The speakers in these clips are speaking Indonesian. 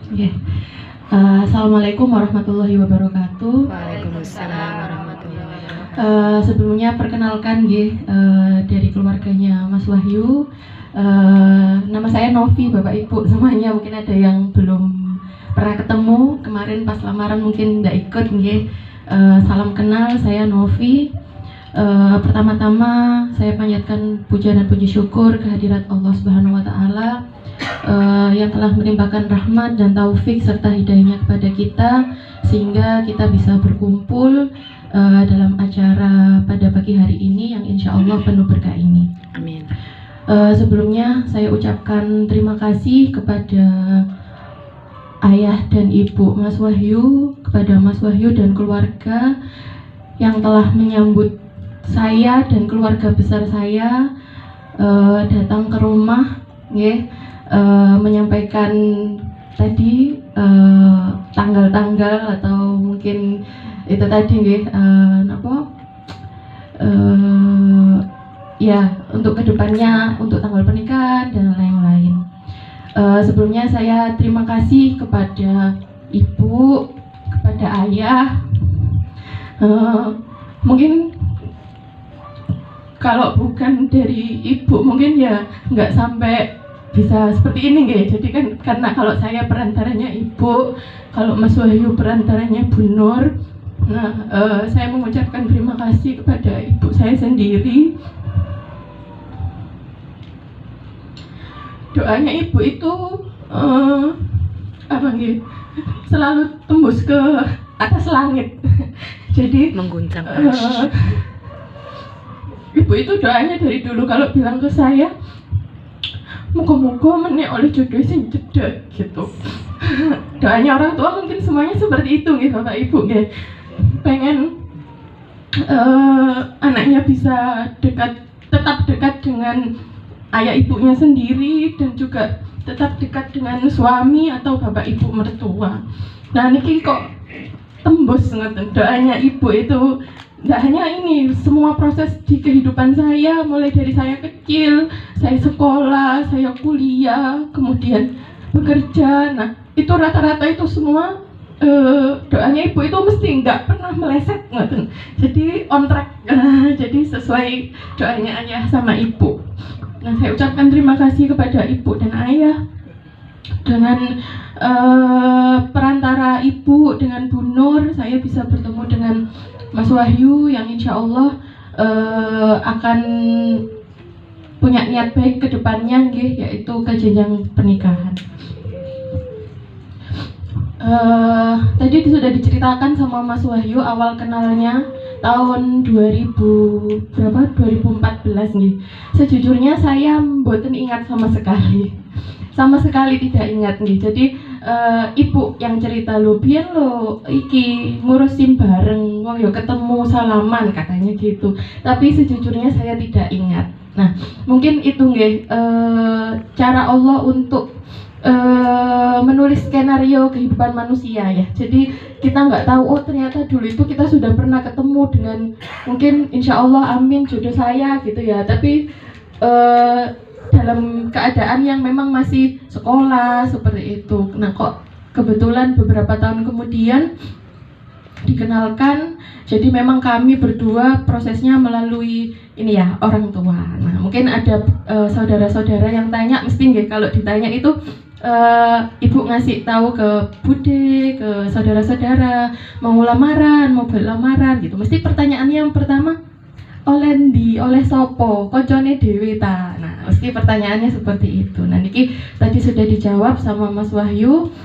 Okay. Assalamualaikum warahmatullahi wabarakatuh. Waalaikumsalam warahmatullahi wabarakatuh. Sebelumnya perkenalkan dari keluarganya Mas Wahyu. Nama saya Novi, Bapak Ibu semuanya mungkin ada yang belum pernah ketemu kemarin pas lamaran mungkin tidak ikut salam kenal, saya Novi. Pertama-tama saya panjatkan puja dan puji syukur kehadirat Allah Subhanahu wa Ta'ala yang telah melimpahkan rahmat dan taufik serta hidayahnya kepada kita sehingga kita bisa berkumpul dalam acara pada pagi hari ini yang insya Allah penuh berkah ini. Amin. Sebelumnya saya ucapkan terima kasih kepada ayah dan ibu Mas Wahyu, kepada Mas Wahyu dan keluarga yang telah menyambut saya dan keluarga besar saya datang ke rumah, menyampaikan tadi tanggal-tanggal atau mungkin itu tadi ya untuk kedepannya, untuk tanggal pernikahan dan lain-lain. Sebelumnya saya terima kasih kepada ibu, kepada ayah. Mungkin kalau bukan dari ibu mungkin ya nggak sampai bisa seperti ini Jadi kan karena kalau saya perantaranya ibu, kalau Mas Wahyu perantaranya Bu Nur. Saya mengucapkan terima kasih kepada ibu saya sendiri. Doanya ibu itu selalu tembus ke atas langit. Jadi mengguncang ibu itu doanya dari dulu kalau bilang ke saya, moga-moga menek oleh jodoh sing cedek gitu. Doanya orang tua mungkin semuanya seperti itu Bapak Ibu pengen anaknya bisa tetap dekat dengan ayah ibunya sendiri dan juga tetap dekat dengan suami atau bapak ibu mertua. Nah niki kok tembus doanya ibu itu. Nggak hanya ini, semua proses di kehidupan saya, mulai dari saya kecil, saya sekolah, saya kuliah, kemudian bekerja. Nah itu rata-rata itu semua doanya ibu itu mesti nggak pernah meleset jadi on track. Jadi sesuai doanya ayah sama ibu. Nah saya ucapkan terima kasih kepada ibu dan ayah. Dengan perantara ibu, dengan Bu Nur, saya bisa bertemu dengan Mas Wahyu yang insya Allah akan punya niat baik ke depannya yaitu ke jenjang pernikahan. Tadi sudah diceritakan sama Mas Wahyu awal kenalnya tahun 2014 Sejujurnya saya mboten ingat sama sekali tidak ingat Jadi ibu yang cerita lo biyen lo iki ngurusin bareng wong yo ketemu salaman katanya gitu. Tapi sejujurnya saya tidak ingat. Nah, mungkin itu cara Allah untuk menulis skenario kehidupan manusia ya. Jadi kita nggak tahu oh ternyata dulu itu kita sudah pernah ketemu dengan mungkin insya Allah amin jodoh saya gitu ya. Tapi dalam keadaan yang memang masih sekolah seperti itu. Nah kok kebetulan beberapa tahun kemudian dikenalkan. Jadi memang kami berdua prosesnya melalui ini ya orang tua. Nah mungkin ada saudara-saudara yang tanya mesti kalau ditanya itu ibu ngasih tahu ke bude, ke saudara-saudara mau lamaran, mau berlamaran gitu. Mesti pertanyaannya yang pertama oleh sopo, koncone dewe ta. Nah, mesti pertanyaannya seperti itu. Nah, niki tadi sudah dijawab sama Mas Wahyu.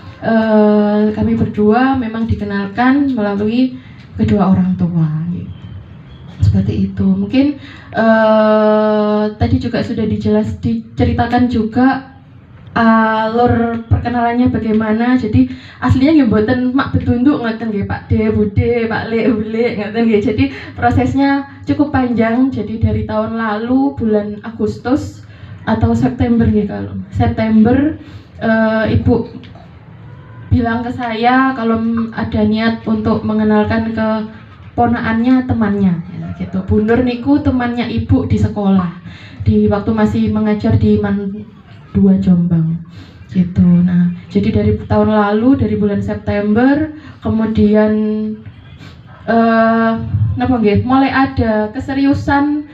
Kami berdua memang dikenalkan melalui kedua orang tua. Seperti itu. Mungkin tadi juga sudah diceritakan juga alur perkenalannya bagaimana. Jadi aslinya mboten mak betunduk ngoten nggih Pak De, Bude, Pak Le, Ule ngoten nggih. Jadi prosesnya cukup panjang. Jadi dari tahun lalu bulan Agustus atau September kalau September ibu bilang ke saya kalau ada niat untuk mengenalkan ke ponaannya temannya gitu. Bu Nur niku temannya ibu di sekolah di waktu masih mengajar di Man 2 Jombang. gitu. Nah, jadi dari tahun lalu, dari bulan September, kemudian mulai ada keseriusan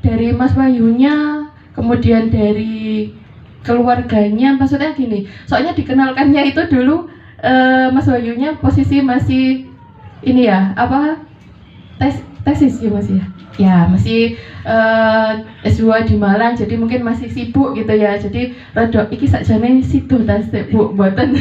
dari Mas Wahyunya, kemudian dari keluarganya. Maksudnya gini, soalnya dikenalkannya itu dulu Mas Wahyunya posisi masih ini ya, tesis ya Mas ya. Ya masih S2 di Malang, jadi mungkin masih sibuk gitu ya. Jadi rada iki sakjane sido tas Bu mboten.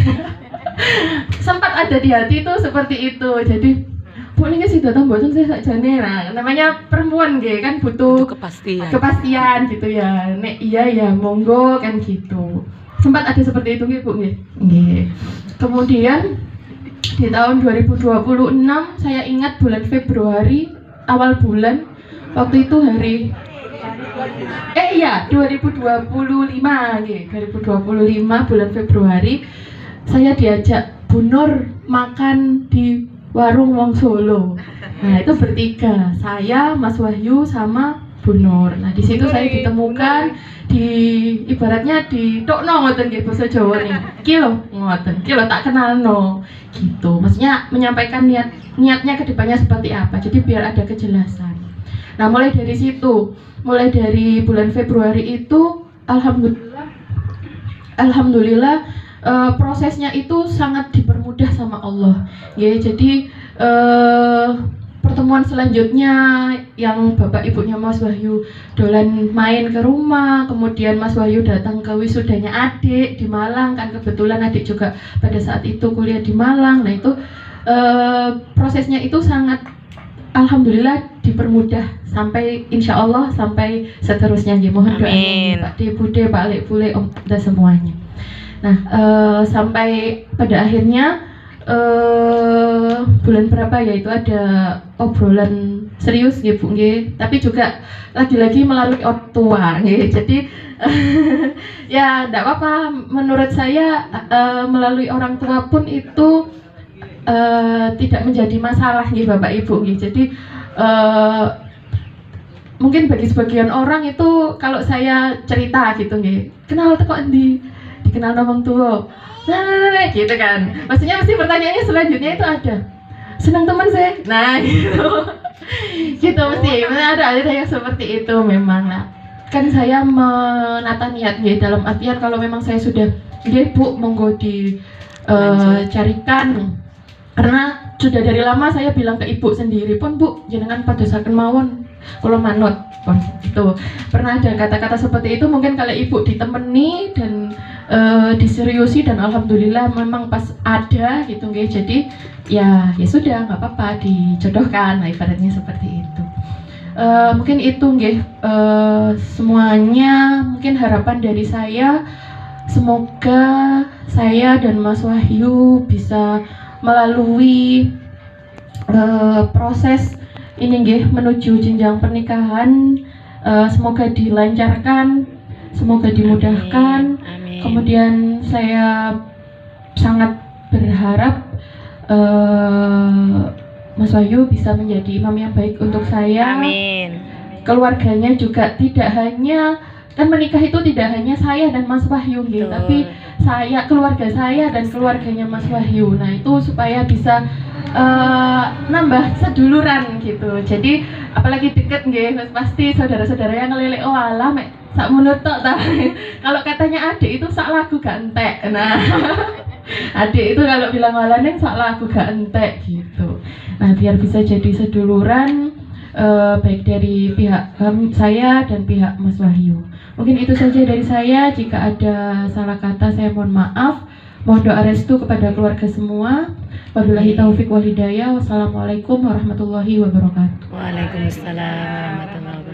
Sempat ada di hati itu seperti itu. Jadi Bu ini sido ta mboten saya sakjane. Nah, namanya perempuan nggih kan butuh kepastian gitu ya. Nek iya ya monggo kan gitu. Sempat ada seperti itu nggih Bu nggih. Nggih. Kemudian di tahun 2026 saya ingat bulan Februari, awal bulan, waktu itu hari 2025 nggih, 2025 bulan Februari saya diajak Bu Nur makan di warung Wong Solo. Nah, itu bertiga, saya, Mas Wahyu sama Bu Nur. Nah, di situ saya ditemukan ibaratnya di tokno ngoten nggih basa Jawa nih. Iki lho ngoten, iki lho tak kenalno. Gitu. Maksudnya menyampaikan niatnya ke depannya seperti apa. Jadi biar ada kejelasan. Nah, mulai dari situ, mulai dari bulan Februari itu alhamdulillah prosesnya itu sangat dipermudah sama Allah. Ya, jadi pertemuan selanjutnya yang bapak ibunya Mas Wahyu dolan main ke rumah, kemudian Mas Wahyu datang ke wisudanya adik di Malang, kan kebetulan adik juga pada saat itu kuliah di Malang. Nah itu prosesnya itu sangat alhamdulillah dipermudah sampai insya Allah sampai seterusnya. Mohon doanya Pak De, Bude, Pak Lek, Bule, Om dan semuanya. Nah sampai pada akhirnya bulan berapa ya itu ada obrolan serius nggih Bu nggih, tapi juga lagi-lagi melalui orang tua nggih. Jadi ya enggak apa-apa menurut saya, melalui orang tua pun itu tidak menjadi masalah nggih Bapak Ibu nggih. Jadi mungkin bagi sebagian orang itu kalau saya cerita gitu nggih, kenal teko endi, dikenal wong tua. Nah, gitu kan. Maksudnya mesti pertanyaannya selanjutnya itu ada senang teman saya. Nah, gitu. Gitu mesti. Ada yang seperti itu memang lah. Kan saya menata niat ya dalam artian kalau memang saya sudah Bu monggo dicarikan. Karena sudah dari lama saya bilang ke ibu sendiri pun Bu, jenengan padosaken mawon kula manut. Itu pernah ada kata-kata seperti itu, mungkin kalau ibu ditemani dan diseriusi dan alhamdulillah memang pas ada gitu nggih. Jadi ya sudah nggak apa-apa dijodohkan. Nah, ibaratnya seperti itu. Mungkin itu nggih semuanya. Mungkin harapan dari saya semoga saya dan Mas Wahyu bisa melalui proses ini nggih menuju jenjang pernikahan, semoga dilancarkan, semoga dimudahkan. Amin. Kemudian saya sangat berharap Mas Wahyu bisa menjadi imam yang baik untuk saya. Amin. Keluarganya juga tidak hanya, kan menikah itu tidak hanya saya dan Mas Wahyu gitu, tapi saya, keluarga saya dan keluarganya Mas Wahyu. Nah itu supaya bisa nambah seduluran gitu. Jadi apalagi deket nggih, pasti saudara-saudara yang ngelelek oh alah mek sak menutok ta. Kalau katanya adik itu sak lagu gak entek. Nah adik itu kalau bilang walaneng sak lagu gak entek gitu. Nah biar bisa jadi seduluran baik dari pihak saya dan pihak Mas Wahyu. Mungkin itu saja dari saya. Jika ada salah kata saya mohon maaf. Mohon doa restu kepada keluarga semua. Wabillahi taufik wal hidayah. Wassalamualaikum warahmatullahi wabarakatuh. Waalaikumsalam warahmatullahi wabarakatuh.